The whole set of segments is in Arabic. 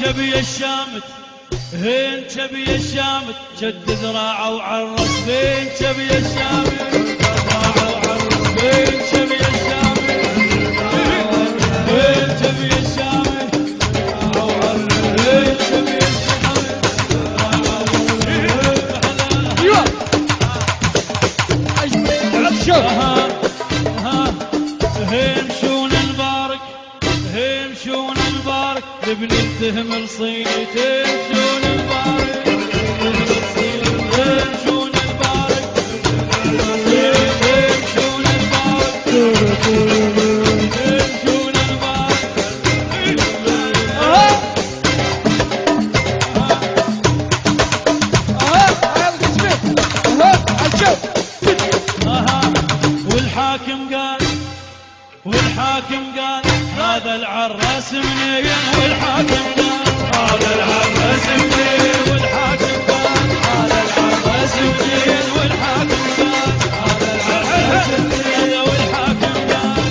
شبي الشامت هين شبي الشامت شد ذراعه وعرس فين شبي الشامت ذراعه وعرس فين شبي الشامت فين شبي الشامت ذراعه وعرس فين شبي الشامت هين شون المبارك هين شون المبارك ابن التهم الصينيتين شون المبارك هين شون المبارك هين شون المبارك هين شون المبارك والحاكم قال هذا العراس منين والحاكم قال هذا العراس منين والحاكم قال هذا العراس منين والحاكم قال هذا العراس منين والحاكم قال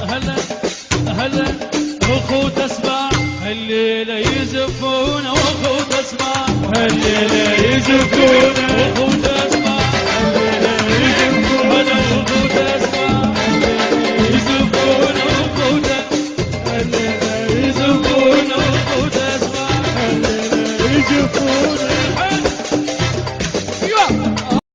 هلا هلا اخوت اسمع هالليله يزفون واخوت اسمع هالليله يزفون واخوت